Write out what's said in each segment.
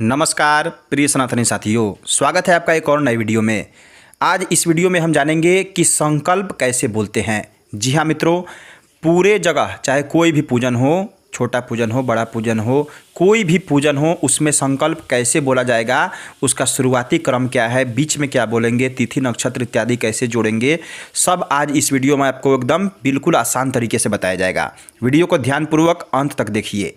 नमस्कार प्रिय सनातनी साथियों, स्वागत है आपका एक और नई वीडियो में। आज इस वीडियो में हम जानेंगे कि संकल्प कैसे बोलते हैं। जी हाँ मित्रों, पूरे जगह चाहे कोई भी पूजन हो, छोटा पूजन हो, बड़ा पूजन हो, कोई भी पूजन हो, उसमें संकल्प कैसे बोला जाएगा, उसका शुरुआती क्रम क्या है, बीच में क्या बोलेंगे, तिथि नक्षत्र इत्यादि कैसे जोड़ेंगे, सब आज इस वीडियो में आपको एकदम बिल्कुल आसान तरीके से बताया जाएगा। वीडियो को ध्यानपूर्वक अंत तक देखिए।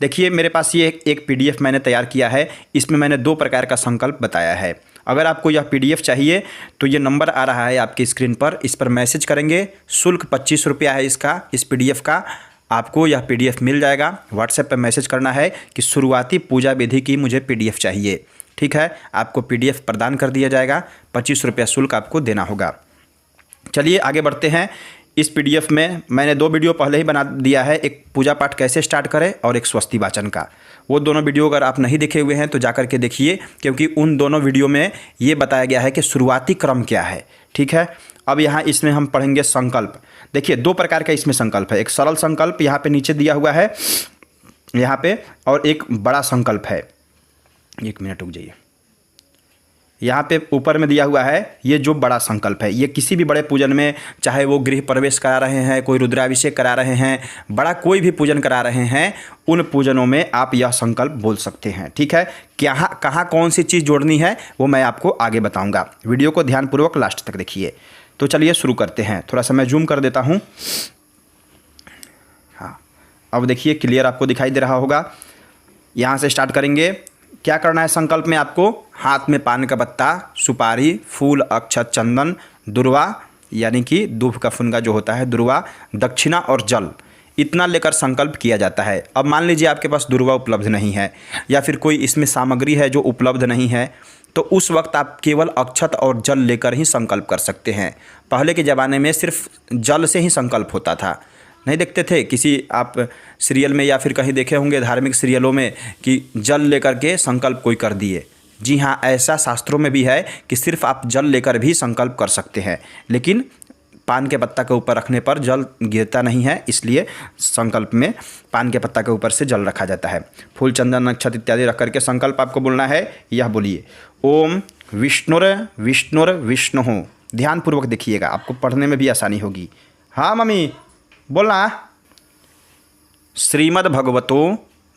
देखिए मेरे पास ये एक पीडीएफ मैंने तैयार किया है। इसमें मैंने 2 प्रकार का संकल्प बताया है। अगर आपको यह पीडीएफ चाहिए तो ये नंबर आ रहा है आपकी स्क्रीन पर, इस पर मैसेज करेंगे। शुल्क 25 रुपया है इसका, इस पीडीएफ का। आपको यह पीडीएफ मिल जाएगा। व्हाट्सएप पर मैसेज करना है कि शुरुआती पूजा विधि की मुझे पीडीएफ चाहिए। ठीक है, आपको पीडीएफ प्रदान कर दिया जाएगा। 25 रुपया शुल्क आपको देना होगा। चलिए आगे बढ़ते हैं। इस पीडीएफ में मैंने 2 वीडियो पहले ही बना दिया है, एक पूजा पाठ कैसे स्टार्ट करें और एक स्वस्ति वाचन का। वो दोनों वीडियो अगर आप नहीं देखे हुए हैं तो जाकर के देखिए, क्योंकि उन दोनों वीडियो में ये बताया गया है कि शुरुआती क्रम क्या है। ठीक है, अब यहाँ इसमें हम पढ़ेंगे संकल्प। देखिए 2 प्रकार का इसमें संकल्प है। एक सरल संकल्प यहाँ पे नीचे दिया हुआ है यहाँ पे, और एक बड़ा संकल्प है। 1 मिनट रुक जाइए। यहाँ पे ऊपर में दिया हुआ है ये जो बड़ा संकल्प है। ये किसी भी बड़े पूजन में, चाहे वो गृह प्रवेश करा रहे हैं, कोई रुद्राभिषेक करा रहे हैं, बड़ा कोई भी पूजन करा रहे हैं, उन पूजनों में आप यह संकल्प बोल सकते हैं। ठीक है, कहाँ कौन सी चीज़ जोड़नी है वो मैं आपको आगे बताऊँगा। वीडियो को ध्यानपूर्वक लास्ट तक देखिए। तो चलिए शुरू करते हैं। थोड़ा सा मैं जूम कर देता हूँ। हाँ, अब देखिए क्लियर आपको दिखाई दे रहा होगा। यहाँ से स्टार्ट करेंगे। क्या करना है संकल्प में आपको? हाथ में पान का पत्ता, सुपारी, फूल, अक्षत, चंदन, दुर्वा यानी कि दूब का फुनगा जो होता है, दुर्वा, दक्षिणा और जल, इतना लेकर संकल्प किया जाता है। अब मान लीजिए आपके पास दुर्वा उपलब्ध नहीं है या फिर कोई इसमें सामग्री है जो उपलब्ध नहीं है, तो उस वक्त आप केवल अक्षत और जल लेकर ही संकल्प कर सकते हैं। पहले के ज़माने में सिर्फ जल से ही संकल्प होता था। नहीं देखते थे किसी आप सीरियल में या फिर कहीं देखे होंगे धार्मिक सीरियलों में कि जल लेकर के संकल्प कोई कर दिए। जी हाँ, ऐसा शास्त्रों में भी है कि सिर्फ आप जल लेकर भी संकल्प कर सकते हैं, लेकिन पान के पत्ता के ऊपर रखने पर जल गिरता नहीं है, इसलिए संकल्प में पान के पत्ता के ऊपर से जल रखा जाता है। फूल, चंदन, अक्षत इत्यादि रख करके संकल्प आपको बोलना है। यह बोलिए, ओम विष्णुर विष्णुर विष्णु। ध्यानपूर्वक देखिएगा, आपको पढ़ने में भी आसानी होगी। हाँ मम्मी बोलना। श्रीमद्भगवतो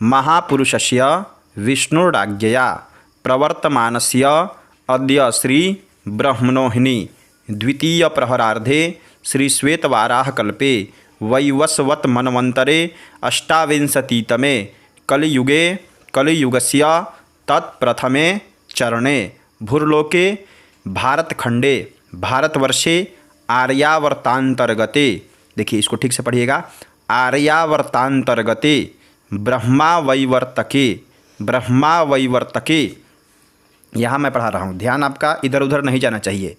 महापुरुषस्य विष्णुराज्ञया प्रवर्तमानस्य अद्य श्री ब्रह्मणोहिनी द्वितीय प्रहरार्धे श्री श्वेतवाराहकल्पे वैवस्वत मनवंतरे अष्टाविंशतितमे कलियुगे कलियुगस्य तत्प्रथमे चरणे भूर्लोके भारतखंडे भारतवर्षे आर्यावर्तांतर्गते, देखिए इसको ठीक से पढ़िएगा, आर्यावर्तांतर्गते ब्रह्मा वैवर्तके। यहाँ मैं पढ़ा रहा हूँ, ध्यान आपका इधर उधर नहीं जाना चाहिए।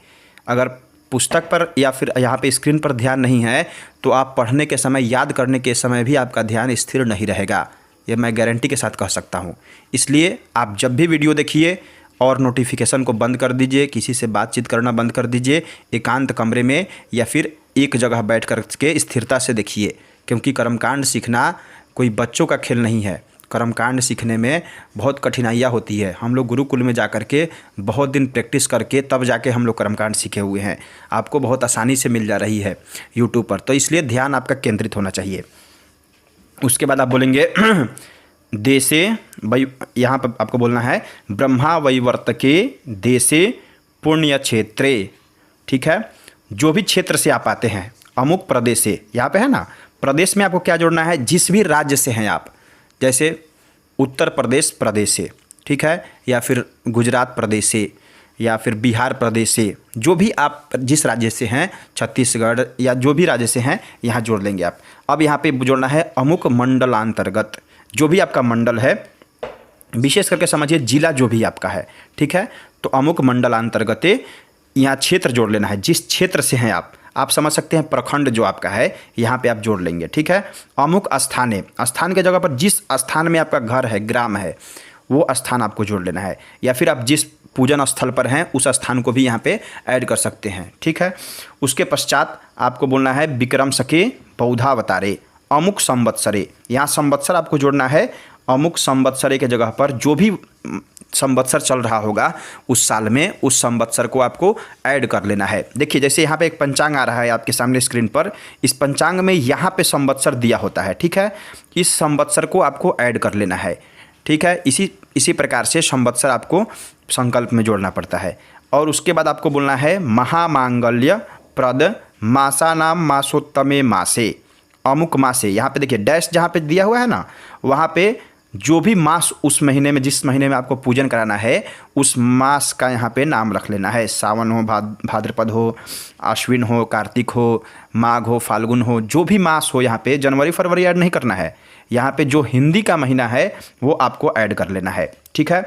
अगर पुस्तक पर या फिर यहाँ पे स्क्रीन पर ध्यान नहीं है तो आप पढ़ने के समय, याद करने के समय भी आपका ध्यान स्थिर नहीं रहेगा। ये मैं गारंटी के साथ कह सकता हूँ। इसलिए आप जब भी वीडियो देखिए और नोटिफिकेशन को बंद कर दीजिए, किसी से बातचीत करना बंद कर दीजिए, एकांत कमरे में या फिर एक जगह बैठ कर के स्थिरता से देखिए, क्योंकि कर्मकांड सीखना कोई बच्चों का खेल नहीं है। कर्मकांड सीखने में बहुत कठिनाइयाँ होती है। हम लोग गुरुकुल में जाकर के बहुत दिन प्रैक्टिस करके तब जाके हम लोग कर्मकांड सीखे हुए हैं। आपको बहुत आसानी से मिल जा रही है यूट्यूब पर, तो इसलिए ध्यान आपका केंद्रित होना चाहिए। उसके बाद आप बोलेंगे देशे वै, यहाँ पर आपको बोलना है ब्रह्मा वैवर्तके देशे पुण्य क्षेत्रे। ठीक है, जो भी क्षेत्र से आप आते हैं, अमुक प्रदेश से, यहाँ पे है ना, प्रदेश में आपको क्या जोड़ना है? जिस भी राज्य से हैं आप, जैसे उत्तर प्रदेश प्रदेश से, ठीक है, या फिर गुजरात प्रदेश से, या फिर बिहार प्रदेश से, जो भी आप जिस राज्य से हैं, छत्तीसगढ़ या जो भी राज्य से हैं, यहाँ जोड़ लेंगे आप। अब यहाँ पे जोड़ना है अमुक मंडलांतर्गत, जो भी आपका मंडल है, विशेष करके समझिए जिला जो भी आपका है। ठीक है, तो अमुक मंडलांतर्गते यहाँ क्षेत्र जोड़ लेना है, जिस क्षेत्र से हैं आप समझ सकते हैं प्रखंड जो आपका है, यहाँ पे आप जोड़ लेंगे। ठीक है, अमुक स्थाने, स्थान के जगह पर जिस स्थान में आपका घर है, ग्राम है, वो स्थान आपको जोड़ लेना है, या फिर आप जिस पूजन स्थल पर हैं उस स्थान को भी यहाँ पे ऐड कर सकते हैं। ठीक है, उसके पश्चात आपको बोलना है विक्रम सके बौधावतारे अमुक संवत्सरे, यहाँ संवत्सर आपको जोड़ना है अमुक संवत्सरे के जगह पर जो भी संवत्सर चल रहा होगा उस साल में उस संवत्सर को आपको ऐड कर लेना है। देखिए जैसे यहाँ पे एक पंचांग आ रहा है आपके सामने स्क्रीन पर, इस पंचांग में यहाँ पे संवत्सर दिया होता है, ठीक है। इस संवत्सर को आपको ऐड कर लेना है, ठीक है। इसी प्रकार से संवत्सर आपको संकल्प में जोड़ना पड़ता है। और उसके बाद आपको बोलना है महामांगल्य प्रद मासानाम मासोत्तमे मासे अमुक मासे। यहाँ पे देखिए डैश जहाँ पे दिया हुआ है ना, वहाँ पे जो भी मास उस महीने में, जिस महीने में आपको पूजन कराना है उस मास का यहाँ पे नाम रख लेना है। सावन हो, भाद्रपद हो, आश्विन हो, कार्तिक हो, माघ हो, फाल्गुन हो, जो भी मास हो यहाँ पे जनवरी फरवरी ऐड नहीं करना है। यहाँ पे जो हिंदी का महीना है वो आपको ऐड कर लेना है, ठीक है।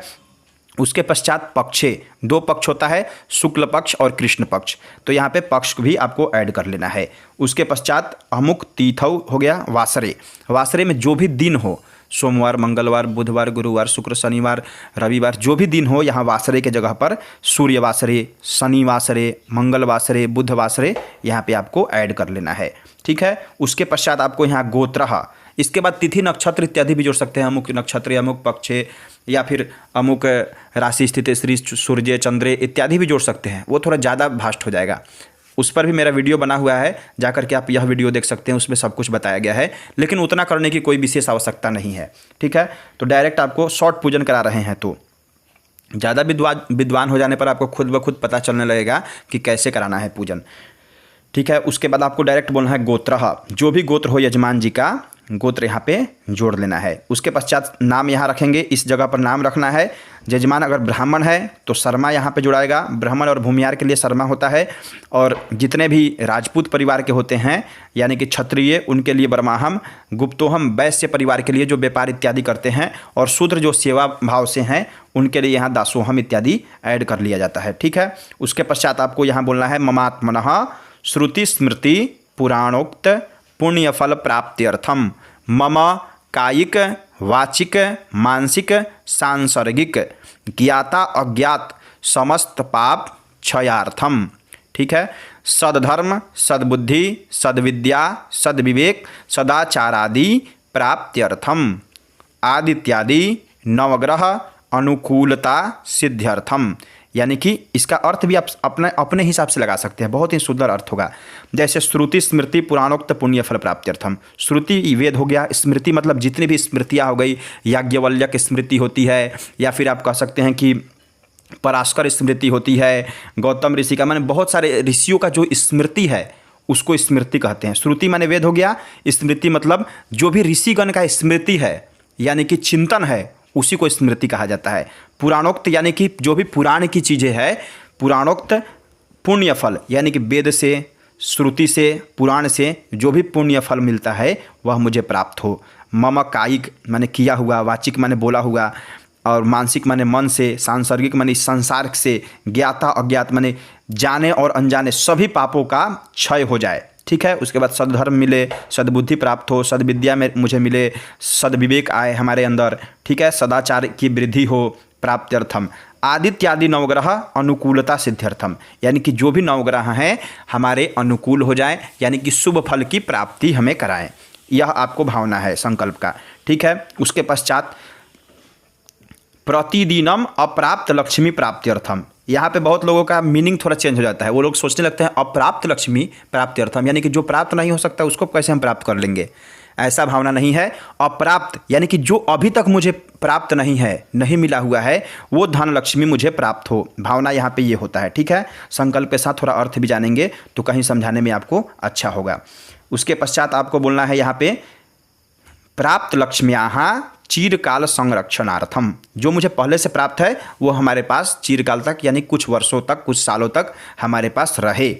उसके पश्चात पक्षे, 2 पक्ष होता है, शुक्ल पक्ष और कृष्ण पक्ष, तो यहाँ पे पक्ष भी आपको ऐड कर लेना है। उसके पश्चात अमुक तीथौ हो गया वासरे, वासरे में जो भी दिन हो, सोमवार, मंगलवार, बुधवार, गुरुवार, शुक्र, शनिवार, रविवार, जो भी दिन हो यहाँ वासरे के जगह पर सूर्य वासरे, शनि वासरे, मंगल वासरे, बुध वासरे यहाँ पे आपको ऐड कर लेना है, ठीक है। उसके पश्चात आपको यहाँ गोत्रः, इसके बाद तिथि नक्षत्र इत्यादि भी जोड़ सकते हैं, अमुक नक्षत्र, अमुक पक्षे, या फिर अमुक राशि स्थित श्री सूर्य चंद्रे इत्यादि भी जोड़ सकते हैं। वो थोड़ा ज़्यादा भास्ट हो जाएगा, उस पर भी मेरा वीडियो बना हुआ है, जाकर के आप यह वीडियो देख सकते हैं, उसमें सब कुछ बताया गया है। लेकिन उतना करने की कोई विशेष आवश्यकता नहीं है, ठीक है। तो डायरेक्ट आपको शॉर्ट पूजन करा रहे हैं, तो ज़्यादा विद्वान हो जाने पर आपको खुद ब खुद पता चलने लगेगा कि कैसे कराना है पूजन, ठीक है। उसके बाद आपको डायरेक्ट बोलना है गोत्रः, जो भी गोत्र हो यजमान जी का गोत्र यहाँ पे जोड़ लेना है। उसके पश्चात नाम यहाँ रखेंगे, इस जगह पर नाम रखना है। यजमान अगर ब्राह्मण है तो शर्मा यहाँ पे जुड़ाएगा, ब्राह्मण और भूमियार के लिए शर्मा होता है। और जितने भी राजपूत परिवार के होते हैं यानी कि क्षत्रिय, उनके लिए बरमाहम, गुप्तोहम वैश्य परिवार के लिए जो व्यापार इत्यादि करते हैं, और शूद्र जो सेवा भाव से हैं उनके लिए यहाँ दासोहम इत्यादि ऐड कर लिया जाता है, ठीक है। उसके पश्चात आपको यहाँ बोलना है ममात्मनः श्रुति स्मृति पुराणोक्त पुण्यफल प्राप्त्यर्थम मम कायिक वाचिक मानसिक सांसर्गिक ज्ञाता अज्ञात समस्त पाप क्षयार्थम, ठीक है। सद्धर्म सद्बुद्धि सद्विद्या सद्विवेक सदाचारादि प्राप्त्यर्थम आदित्यादि नवग्रह अनुकूलता सिद्ध्यर्थम। यानी कि इसका अर्थ भी आप अपने हिसाब से लगा सकते हैं, बहुत ही सुंदर अर्थ होगा। जैसे श्रुति स्मृति पुराणोक्त पुण्य फल प्राप्त्यर्थम, श्रुति वेद हो गया, स्मृति मतलब जितनी भी स्मृतियाँ हो गई, याज्ञवल्क्य स्मृति होती है, या फिर आप कह सकते हैं कि पराशकर स्मृति होती है, गौतम ऋषि का, माने बहुत सारे ऋषियों का जो स्मृति है उसको स्मृति कहते हैं। श्रुति माने वेद हो गया, स्मृति मतलब जो भी ऋषिगण का स्मृति है यानी कि चिंतन है उसी को स्मृति कहा जाता है। पुराणोक्त यानी कि जो भी पुराण की चीज़ें हैं, पुराणोक्त पुण्य फल यानी कि वेद से, श्रुति से, पुराण से जो भी पुण्य फल मिलता है वह मुझे प्राप्त हो। मम कायिक माने किया हुआ, वाचिक माने बोला हुआ, और मानसिक माने मन से, सांसर्गिक माने संसार से, ज्ञाता अज्ञात माने जाने और अनजाने सभी पापों का क्षय हो जाए, ठीक है। उसके बाद सद्धर्म मिले, सद्बुद्धि प्राप्त हो, सद्विद्या में मुझे मिले, सद्विवेक आए हमारे अंदर, ठीक है। सदाचार की वृद्धि हो प्राप्त्यर्थम आदित्यादि नवग्रह अनुकूलता सिद्ध्यर्थम, यानी कि जो भी नवग्रह हैं हमारे अनुकूल हो जाएं, यानी कि शुभ फल की प्राप्ति हमें कराएं। यह आपको भावना है संकल्प का, ठीक है। उसके पश्चात प्रतिदिनम अप्राप्त लक्ष्मी प्राप्त्यर्थम, यहाँ पे बहुत लोगों का मीनिंग थोड़ा चेंज हो जाता है। वो लोग सोचने लगते हैं अप्राप्त लक्ष्मी प्राप्त्यर्थम यानी कि जो प्राप्त नहीं हो सकता उसको कैसे हम प्राप्त कर लेंगे, ऐसा भावना नहीं है। अप्राप्त यानी कि जो अभी तक मुझे प्राप्त नहीं है, नहीं मिला हुआ है, वो धन लक्ष्मी मुझे प्राप्त हो, भावना यहाँ पे ये होता है, ठीक है। संकल्प के साथ थोड़ा अर्थ भी जानेंगे तो कहीं समझाने में आपको अच्छा होगा। उसके पश्चात आपको बोलना है यहाँ पे प्राप्त लक्ष्म्याः चीरकाल संरक्षणार्थम, जो मुझे पहले से प्राप्त है वो हमारे पास चीरकाल तक यानी कुछ वर्षों तक, कुछ सालों तक हमारे पास रहे,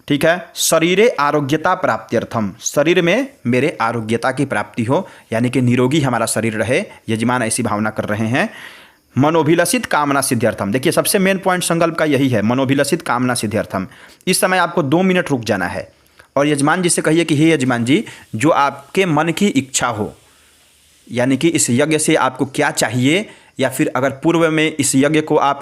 ठीक है। शरीरे आरोग्यता प्राप्त्यर्थम, शरीर में मेरे आरोग्यता की प्राप्ति हो यानी कि निरोगी हमारा शरीर रहे, यजमान ऐसी भावना कर रहे हैं। मनोभिलषित कामना सिद्ध्यर्थम, देखिए सबसे मेन पॉइंट संकल्प का यही है, मनोभिलषित कामना सिद्ध्यर्थम। इस समय आपको 2 मिनट रुक जाना है और यजमान जी से कहिए कि हे यजमान जी, जो आपके मन की इच्छा हो, यानी कि इस यज्ञ से आपको क्या चाहिए, या फिर अगर पूर्व में इस यज्ञ को आप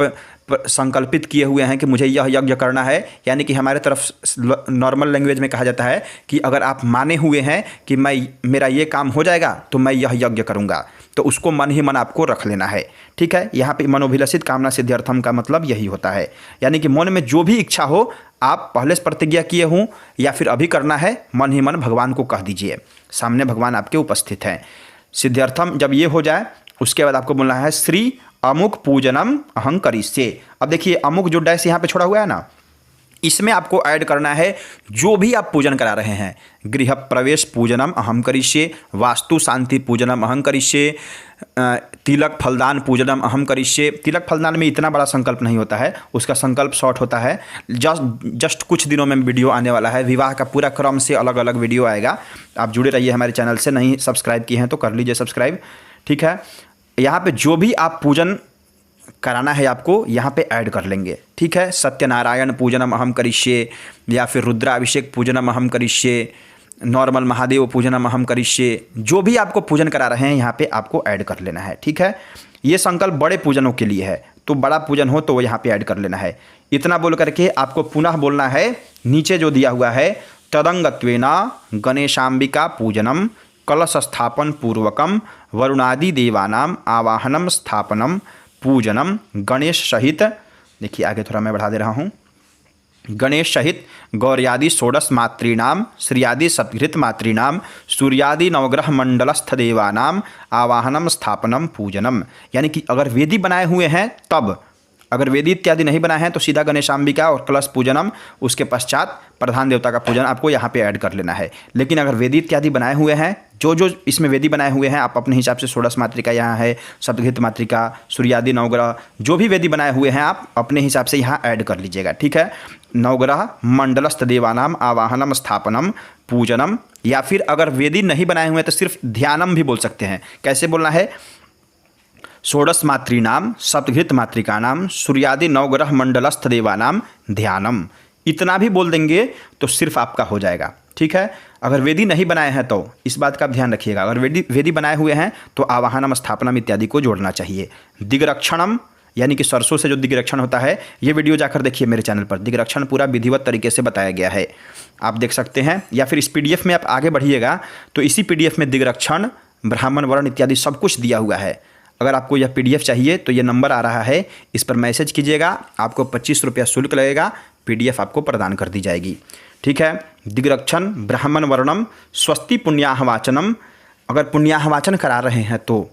संकल्पित किए हुए हैं कि मुझे यह यज्ञ करना है, यानी कि हमारे तरफ नॉर्मल लैंग्वेज में कहा जाता है कि अगर आप माने हुए हैं कि मेरा ये काम हो जाएगा तो मैं यह यज्ञ करूँगा, तो उसको मन ही मन आपको रख लेना है। ठीक है, यहाँ पे मनोभिलषित कामना सिद्ध्यर्थम का मतलब यही होता है, यानी कि मन में जो भी इच्छा हो, आप पहले से प्रतिज्ञा किए हों या फिर अभी करना है, मन ही मन भगवान को कह दीजिए, सामने भगवान आपके उपस्थित हैं। सिद्ध्यर्थम जब ये हो जाए, उसके बाद आपको बोलना है श्री अमुक पूजनम अहं करिष्ये। अब देखिए अमुक जो डैश यहाँ पे छोड़ा हुआ है ना, इसमें आपको ऐड करना है जो भी आप पूजन करा रहे हैं। गृह प्रवेश पूजनम अहं करिष्ये, वास्तु शांति पूजनम अहं करिष्ये, तिलक फलदान पूजनम अहं करिष्ये। तिलक फलदान में इतना बड़ा संकल्प नहीं होता है, उसका संकल्प शॉर्ट होता है। जस्ट कुछ दिनों में वीडियो आने वाला है, विवाह का पूरा क्रम से अलग अलग वीडियो आएगा। आप जुड़े रहिए हमारे चैनल से, नहीं सब्सक्राइब किए हैं तो कर लीजिए सब्सक्राइब। ठीक है, यहाँ पे जो भी आप पूजन कराना है आपको यहाँ पे ऐड कर लेंगे। ठीक है, सत्यनारायण पूजनम अहं करिष्ये, या फिर रुद्राभिषेक पूजनम अहं करिष्ये, नॉर्मल महादेव पूजनम अहं करिष्ये, जो भी आपको पूजन करा रहे हैं यहाँ पे आपको ऐड कर लेना है। ठीक है, ये संकल्प बड़े पूजनों के लिए है, तो बड़ा पूजन हो तो वो यहाँ पे ऐड कर लेना है। इतना बोल करके आपको पुनः बोलना है, नीचे जो दिया हुआ है तदंगत्वेना गणेशाम्बिका पूजनम कलश स्थापन पूर्वकम वरुणादि देवानाम आवाहनम स्थापनम पूजनम गणेश सहित। देखिए आगे थोड़ा मैं बढ़ा दे रहा हूँ। गणेश सहित गौर्यादि षोडश मातृणाम श्रियादि सप्तघृत मातृणाम सूर्यादि नवग्रह मंडलस्थ देवानाम आवाहनम स्थापनम पूजनम। यानी कि अगर वेदी बनाए हुए हैं तब, अगर वेदी इत्यादि नहीं बनाए हैं तो सीधा गणेशाम्बिका और कलश पूजनम, उसके पश्चात प्रधान देवता का पूजन आपको यहाँ पे ऐड कर लेना है। लेकिन अगर वेदी इत्यादि बनाए हुए हैं, जो इसमें वेदी बनाए हुए हैं, आप अपने हिसाब से षोडश मातृका यहाँ है, सप्तघृत मातृका, सूर्यादि नवग्रह, जो भी वेदी बनाए हुए हैं आप अपने हिसाब से यहाँ ऐड कर लीजिएगा। ठीक है, नवग्रह मंडलस्थ देवानाम आवाहनम स्थापनम पूजनम, या फिर अगर वेदी नहीं बनाए हुए हैं तो सिर्फ ध्यानम भी बोल सकते हैं। कैसे बोलना है? षोडश मातृनाम सप्तघृत मातृकानाम सूर्यादि नवग्रह मंडलस्थ देवानाम ध्यानम, इतना भी बोल देंगे तो सिर्फ आपका हो जाएगा। ठीक है, अगर वेदी नहीं बनाए हैं तो इस बात का ध्यान रखिएगा। अगर वेदी बनाए हुए हैं तो आवाहनम स्थापनम इत्यादि को जोड़ना चाहिए। दिग्रक्षणम, यानी कि सरसों से जो दिग्रक्षण होता है, ये वीडियो जाकर देखिए मेरे चैनल पर, दिग्रक्षण पूरा विधिवत तरीके से बताया गया है, आप देख सकते हैं। या फिर इस PDF में आप आगे बढ़िएगा तो इसी PDF में दिग्रक्षण, ब्राह्मण वर्ण इत्यादि सब कुछ दिया हुआ है। अगर आपको यह PDF चाहिए तो ये नंबर आ रहा है, इस पर मैसेज कीजिएगा, आपको 25 रुपया शुल्क लगेगा, PDF आपको प्रदान कर दी जाएगी। ठीक है, दिग्रक्षण ब्राह्मण वर्णम स्वस्ति पुण्याहवाचनम, अगर पुण्याहवाचन करा रहे हैं तो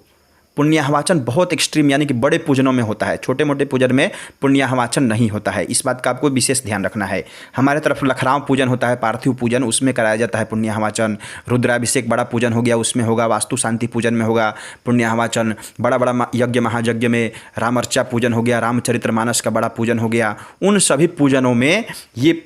पुण्याहवाचन बहुत एक्सट्रीम यानी कि बड़े पूजनों में होता है, छोटे मोटे पूजन में पुण्याहवाचन नहीं होता है, इस बात का आपको विशेष ध्यान रखना है। हमारे तरफ लखराव पूजन होता है, पार्थिव पूजन, उसमें कराया जाता है पुण्याहवाचन। रुद्राभिषेक बड़ा पूजन हो गया, उसमें होगा। वास्तु शांति पूजन में होगा पुण्याहवाचन। बड़ा बड़ा यज्ञ महायज्ञ में रामर्चा पूजन हो गया, रामचरितमानस का बड़ा पूजन हो गया, उन सभी पूजनों में ये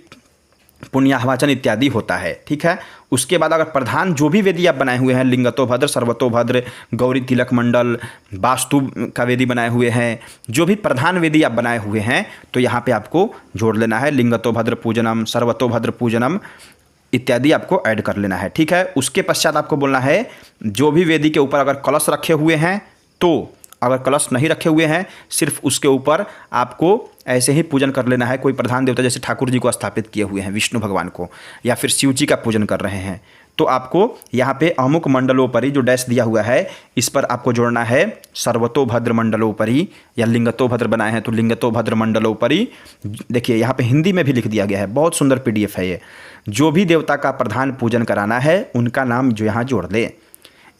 पुण्याहवाचन इत्यादि होता है। ठीक है, उसके बाद अगर प्रधान जो भी वेदी आप बनाए हुए हैं, लिंगतोभद्र, सर्वतोभद्र, गौरी तिलक मंडल, वास्तु का वेदी बनाए हुए हैं, जो भी प्रधान वेदी आप बनाए हुए हैं तो यहाँ पे आपको जोड़ लेना है। लिंगतोभद्र पूजनम, सर्वतोभद्र पूजनम इत्यादि आपको ऐड कर लेना है। ठीक है, उसके पश्चात आपको बोलना है जो भी वेदी के ऊपर अगर कलश रखे हुए हैं तो, अगर कलश नहीं रखे हुए हैं सिर्फ उसके ऊपर आपको ऐसे ही पूजन कर लेना है। कोई प्रधान देवता जैसे ठाकुर जी को स्थापित किए हुए हैं, विष्णु भगवान को, या फिर शिव जी का पूजन कर रहे हैं तो आपको यहाँ पे अमुक मंडलोपरि जो डैश दिया हुआ है इस पर आपको जोड़ना है सर्वतोभद्र मंडलोपरि, या लिंगतोभद्र बनाए हैं तो लिंगतोभद्र मंडलोपरि। देखिए यहाँ पे हिंदी में भी लिख दिया गया है, बहुत सुंदर PDF है ये। जो भी देवता का प्रधान पूजन कराना है उनका नाम जो यहाँ जोड़ दे।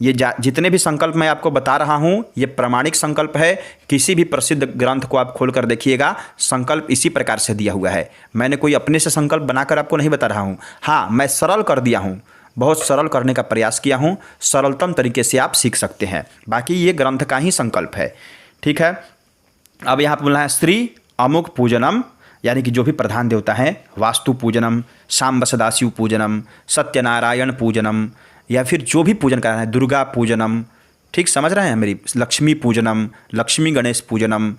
ये जितने भी संकल्प मैं आपको बता रहा हूँ ये प्रामाणिक संकल्प है। किसी भी प्रसिद्ध ग्रंथ को आप खोल कर देखिएगा, संकल्प इसी प्रकार से दिया हुआ है। मैंने कोई अपने से संकल्प बनाकर आपको नहीं बता रहा हूँ। हाँ, मैं सरल कर दिया हूँ, बहुत सरल करने का प्रयास किया हूँ, सरलतम तरीके से आप सीख सकते हैं। बाकी ये ग्रंथ का ही संकल्प है। ठीक है, अब यहाँ पर बोलना है श्री अमुक पूजनम, यानी कि जो भी प्रधान देवता हैं, वास्तु पूजनम, सांब सदाशिव पूजनम, सत्यनारायण पूजनम, या फिर जो भी पूजन कराना है, दुर्गा पूजनम, ठीक समझ रहे हैं मेरी, लक्ष्मी पूजनम, लक्ष्मी गणेश पूजनम,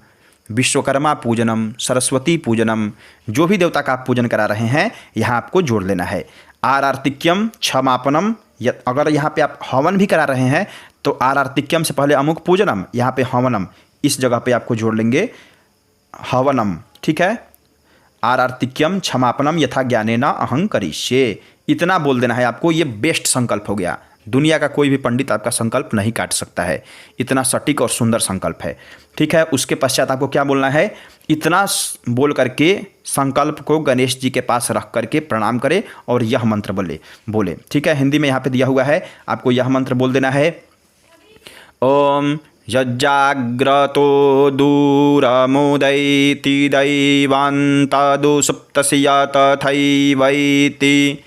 विश्वकर्मा पूजनम, सरस्वती पूजनम, जो भी देवता का आप पूजन करा रहे हैं यहाँ आपको जोड़ लेना है। आरार्तिक्यम क्षमापनम, अगर यहाँ पे आप हवन भी करा रहे हैं तो आरार्तिक्यम से पहले अमुक पूजनम, यहाँ पे हवनम, इस जगह पे आपको जोड़ लेंगे हवनम। ठीक है, आरार्तिक्यम क्षमापनम यथा ज्ञानेन अहं करिष्ये, इतना बोल देना है आपको। ये बेस्ट संकल्प हो गया। दुनिया का कोई भी पंडित आपका संकल्प नहीं काट सकता है। इतना सटीक और सुंदर संकल्प है। ठीक है, उसके पश्चात आपको क्या बोलना है, इतना बोल करके संकल्प को गणेश जी के पास रख करके प्रणाम करें और यह मंत्र बोले। ठीक है, हिंदी में यहाँ पे दिया हुआ है, आपको यह मंत्र बोल देना है। ओम यज्जाग्रतो दूरमुदैति दैवान्तदुसुप्तस्य तथैवैति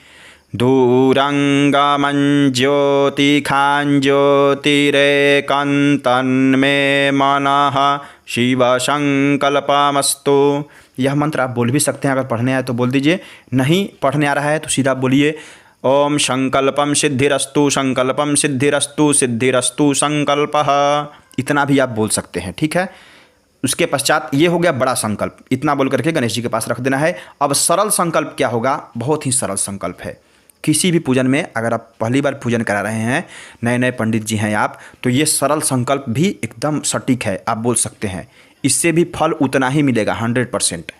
दूरंगमंज्योतिखांज्योतिरेकंतन्मे मनः शिवसंकल्पमस्तु। यह मंत्र आप बोल भी सकते हैं, अगर पढ़ने आए तो बोल दीजिए, नहीं पढ़ने आ रहा है तो सीधा बोलिए ओम संकल्पम सिद्धिरस्तु संकल्पम सिद्धिरस्तु सिद्धिरस्तु संकल्पः। इतना भी आप बोल सकते हैं। ठीक है, उसके पश्चात ये हो गया बड़ा संकल्प, इतना बोल करके गणेश जी के पास रख देना है। अब सरल संकल्प क्या होगा, बहुत ही सरल संकल्प है। किसी भी पूजन में अगर आप पहली बार पूजन करा रहे हैं, नए नए पंडित जी हैं आप, तो ये सरल संकल्प भी एकदम सटीक है, आप बोल सकते हैं। इससे भी फल उतना ही मिलेगा 100%,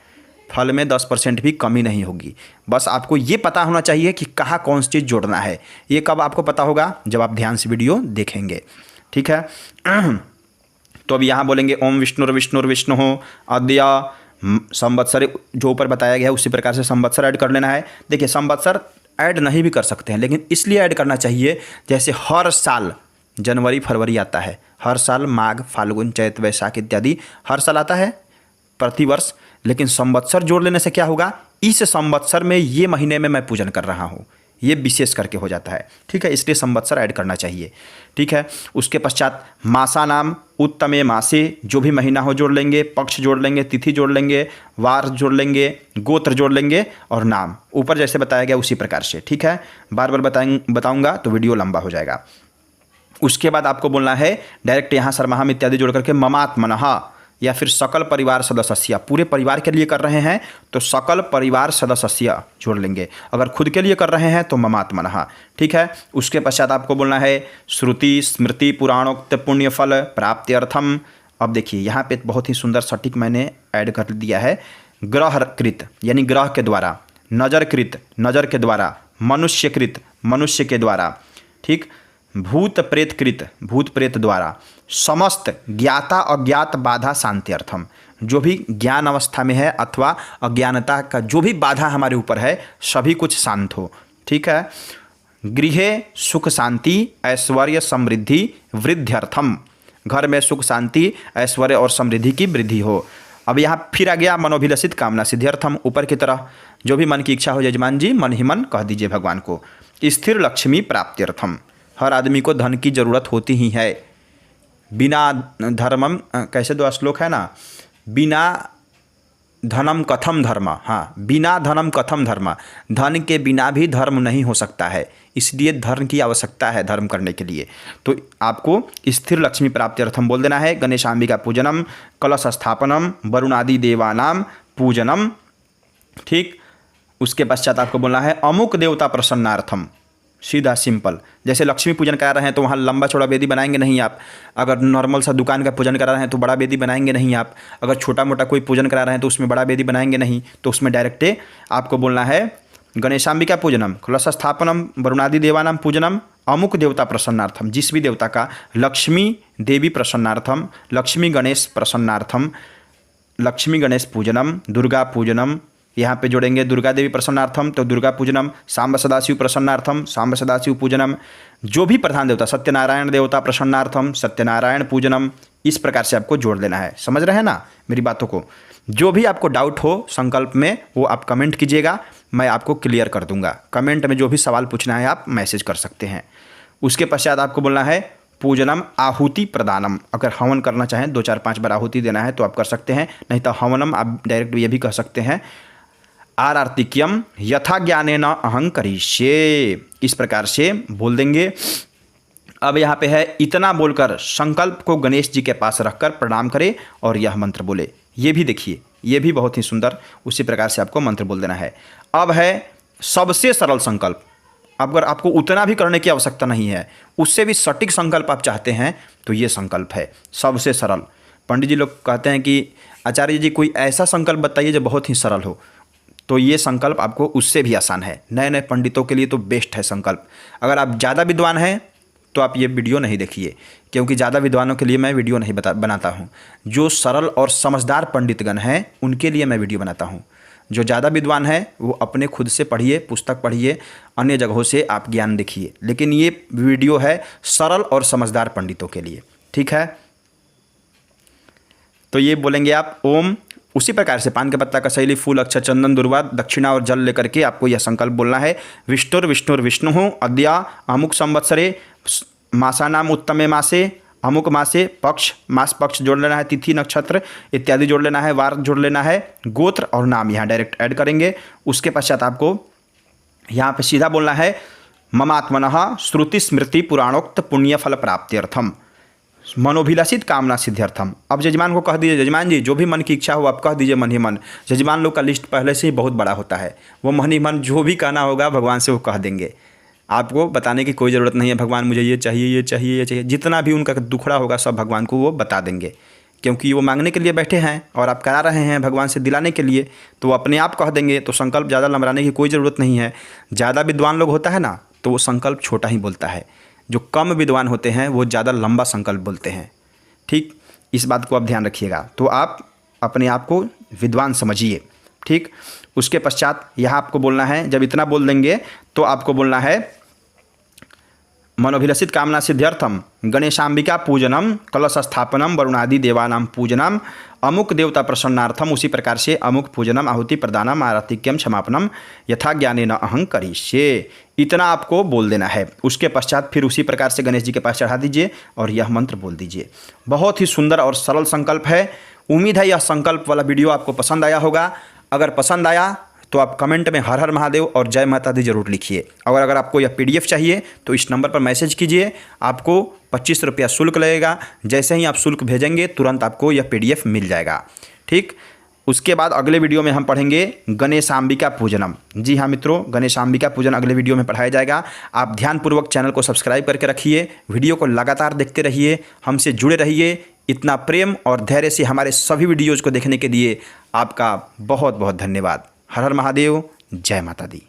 फल में 10% भी कमी नहीं होगी। बस आपको ये पता होना चाहिए कि कहाँ कौन सी चीज़ जोड़ना है। ये कब आपको पता होगा, जब आप ध्यान से वीडियो देखेंगे। ठीक है, तो अब यहाँ बोलेंगे ओम विष्णुर्विष्णुर्विष्णु अद्य संवत्सर, जो ऊपर बताया गया है उसी प्रकार से संवत्सर ऐड कर लेना है। देखिए, संवत्सर ऐड नहीं भी कर सकते हैं, लेकिन इसलिए ऐड करना चाहिए जैसे हर साल जनवरी फरवरी आता है, हर साल माघ फाल्गुन चैत वैशाख इत्यादि हर साल आता है प्रतिवर्ष, लेकिन संवत्सर जोड़ लेने से क्या होगा, इस संवत्सर में ये महीने में मैं पूजन कर रहा हूँ, ये विशेष करके हो जाता है। ठीक है, इसलिए संवत्सर ऐड करना चाहिए। ठीक है, उसके पश्चात मासा नाम उत्तमे मासे, जो भी महीना हो जोड़ लेंगे, पक्ष जोड़ लेंगे, तिथि जोड़ लेंगे, वार जोड़ लेंगे, गोत्र जोड़ लेंगे और नाम ऊपर जैसे बताया गया उसी प्रकार से। ठीक है, बार बार बताऊंगा तो वीडियो लंबा हो जाएगा। उसके बाद आपको बोलना है डायरेक्ट यहाँ सर्वहम इत्यादि जोड़ करके ममात्मनः, या फिर सकल परिवार सदस्य, पूरे परिवार के लिए कर रहे हैं तो सकल परिवार सदस्य जोड़ लेंगे, अगर खुद के लिए कर रहे हैं तो ममात्मनः। ठीक है, उसके पश्चात आपको बोलना है श्रुति स्मृति पुराणोक्त पुण्य फल प्राप्त्यर्थम। अब देखिए यहाँ पे बहुत ही सुंदर सटीक मैंने ऐड कर दिया है, ग्रहकृत यानी ग्रह के द्वारा, नजरकृत नजर के द्वारा, मनुष्यकृत मनुष्य के द्वारा, ठीक, भूत प्रेतकृत भूत प्रेत द्वारा, समस्त ज्ञाता अज्ञात बाधा शांत्यर्थम, जो भी ज्ञान अवस्था में है अथवा अज्ञानता का जो भी बाधा हमारे ऊपर है सभी कुछ शांत हो। ठीक है, गृहे सुख शांति ऐश्वर्य समृद्धि वृद्ध्यर्थम, घर में सुख शांति ऐश्वर्य और समृद्धि की वृद्धि हो। अब यहाँ फिर आ गया मनोभिलषित कामना सिद्ध्यर्थम, ऊपर की तरह जो भी मन की इच्छा हो यजमान जी मन ही मन कह दीजिए भगवान को। स्थिर लक्ष्मी प्राप्त्यर्थम, हर आदमी को धन की जरूरत होती ही है, बिना धर्मम, कैसे दो श्लोक है ना, बिना धनम कथम धर्म, हाँ बिना धनम कथम धर्म, धन के बिना भी धर्म नहीं हो सकता है, इसलिए धर्म की आवश्यकता है धर्म करने के लिए। तो आपको स्थिर लक्ष्मी प्राप्त्यर्थम बोल देना है। गणेशांबिका पूजनम कलश स्थापनम वरुणादि देवानाम पूजनम। ठीक, उसके पश्चात आपको बोलना है अमुक देवता प्रसन्नार्थम, सीधा सिंपल। जैसे लक्ष्मी पूजन करा रहे हैं तो वहाँ लंबा चौड़ा वेदी बनाएंगे नहीं आप, अगर नॉर्मल सा दुकान का पूजन करा रहे हैं तो बड़ा वेदी बनाएंगे नहीं आप, अगर छोटा मोटा कोई पूजन करा रहे हैं तो उसमें बड़ा वेदी बनाएंगे नहीं, तो उसमें डायरेक्ट आपको बोलना है गणेशांबिका पूजनम कलश स्थापनम वरुणादि देवानाम पूजनम अमुक देवता प्रसन्नार्थम, जिस भी देवता का लक्ष्मी देवी प्रसन्नार्थम, लक्ष्मी गणेश प्रसन्नार्थम, लक्ष्मी गणेश पूजनम, दुर्गा पूजनम, यहाँ पे जोड़ेंगे दुर्गा देवी प्रसन्नार्थम तो दुर्गा पूजनम, सांब सदाशिव प्रसन्नार्थम सांब सदाशिव पूजनम, जो भी प्रधान देवता सत्यनारायण देवता प्रसन्नार्थम सत्यनारायण पूजनम, इस प्रकार से आपको जोड़ लेना है। समझ रहे हैं ना मेरी बातों को। जो भी आपको डाउट हो संकल्प में वो आप कमेंट कीजिएगा, मैं आपको क्लियर कर दूंगा। कमेंट में जो भी सवाल पूछना है आप मैसेज कर सकते हैं। उसके पश्चात आपको बोलना है पूजनम आहुति प्रदानम, अगर हवन करना चाहें 2-4-5 बार आहुति देना है तो आप कर सकते हैं, नहीं तो हवनम आप डायरेक्ट ये भी कह सकते हैं। आरार्तिक्यम यथा ज्ञानेन अहं करिष्ये, इस प्रकार से बोल देंगे। अब यहाँ पे है इतना बोलकर संकल्प को गणेश जी के पास रखकर प्रणाम करें और यह मंत्र बोले। ये भी देखिए, ये भी बहुत ही सुंदर, उसी प्रकार से आपको मंत्र बोल देना है। अब है सबसे सरल संकल्प, अगर आपको उतना भी करने की आवश्यकता नहीं है, उससे भी सटीक संकल्प आप चाहते हैं तो ये संकल्प है सबसे सरल। पंडित जी लोग कहते हैं कि आचार्य जी कोई ऐसा संकल्प बताइए जो बहुत ही सरल हो, तो ये संकल्प आपको उससे भी आसान है। नए नए पंडितों के लिए तो बेस्ट है संकल्प। अगर आप ज़्यादा विद्वान हैं तो आप ये वीडियो नहीं देखिए, क्योंकि ज़्यादा विद्वानों के लिए मैं वीडियो नहीं बनाता हूँ। जो सरल और समझदार पंडितगण हैं उनके लिए मैं वीडियो बनाता हूँ। जो ज़्यादा विद्वान है वो अपने खुद से पढ़िए, पुस्तक पढ़िए, अन्य जगहों से आप ज्ञान देखिए, लेकिन ये वीडियो है सरल और समझदार पंडितों के लिए। ठीक है, तो ये बोलेंगे आप ओम। उसी प्रकार से पान के पत्ता का शैली, फूल, अक्षर, चंदन, दुर्वा, दक्षिणा और जल लेकर के आपको यह संकल्प बोलना है। विष्णुर विष्णु अद्या अमुक संवत्सरे मासानाम उत्तमे मासे अमुक मासे, पक्ष मास पक्ष जोड़ लेना है, तिथि नक्षत्र इत्यादि जोड़ लेना है, वार जोड़ लेना है, गोत्र और नाम यहाँ डायरेक्ट ऐड करेंगे। उसके पश्चात आपको यहाँ पे सीधा बोलना है ममात्मनः श्रुति स्मृति पुराणोक्त पुण्य फल प्राप्त्यर्थम मनोभिलाषित कामना सिद्ध्यर्थम। अब जजमान को कह दीजिए, जजमान जी जो भी मन की इच्छा हो आप कह दीजिए मन ही मन। जजमान लोग का लिस्ट पहले से ही बहुत बड़ा होता है, वो मन ही मन जो भी कहना होगा भगवान से वो कह देंगे। आपको बताने की कोई ज़रूरत नहीं है भगवान मुझे ये चाहिए ये चाहिए ये चाहिए, जितना भी उनका दुखड़ा होगा सब भगवान को वो बता देंगे, क्योंकि वो मांगने के लिए बैठे हैं और आप करा रहे हैं भगवान से दिलाने के लिए, तो वो अपने आप कह देंगे। तो संकल्प ज़्यादा लंबराने की कोई ज़रूरत नहीं है। ज़्यादा विद्वान लोग होता है ना तो वो संकल्प छोटा ही बोलता है, जो कम विद्वान होते हैं वो ज़्यादा लंबा संकल्प बोलते हैं। ठीक, इस बात को आप ध्यान रखिएगा। तो आप अपने आप को विद्वान समझिए। ठीक, उसके पश्चात यहाँ आपको बोलना है, जब इतना बोल देंगे तो आपको बोलना है मनोभिलषित कामना सिद्ध्यर्थम गणेशांबिका पूजनम कलश स्थापनम वरुणादि देवानाम पूजनम अमुक देवता प्रसन्नार्थम। उसी प्रकार से अमुक पूजनम आहुति प्रदानम आरतिक्यम क्षमापनम यथा ज्ञानेन अहं करिष्ये, इतना आपको बोल देना है। उसके पश्चात फिर उसी प्रकार से गणेश जी के पास चढ़ा दीजिए और यह मंत्र बोल दीजिए। बहुत ही सुंदर और सरल संकल्प है। उम्मीद है यह संकल्प वाला वीडियो आपको पसंद आया होगा। अगर पसंद आया तो आप कमेंट में हर हर महादेव और जय माता दी जरूर लिखिए। और अगर आपको यह PDF चाहिए तो इस नंबर पर मैसेज कीजिए, आपको 25 रुपया शुल्क लगेगा। जैसे ही आप शुल्क भेजेंगे तुरंत आपको यह PDF मिल जाएगा। ठीक, उसके बाद अगले वीडियो में हम पढ़ेंगे गणेशांबिका पूजनम। जी हाँ मित्रों, गणेशांबिका पूजन अगले वीडियो में पढ़ाया जाएगा। आप ध्यानपूर्वक चैनल को सब्सक्राइब करके रखिए, वीडियो को लगातार देखते रहिए, हमसे जुड़े रहिए। इतना प्रेम और धैर्य से हमारे सभी वीडियोज़ को देखने के लिए आपका बहुत बहुत धन्यवाद। हर हर महादेव, जय माता दी।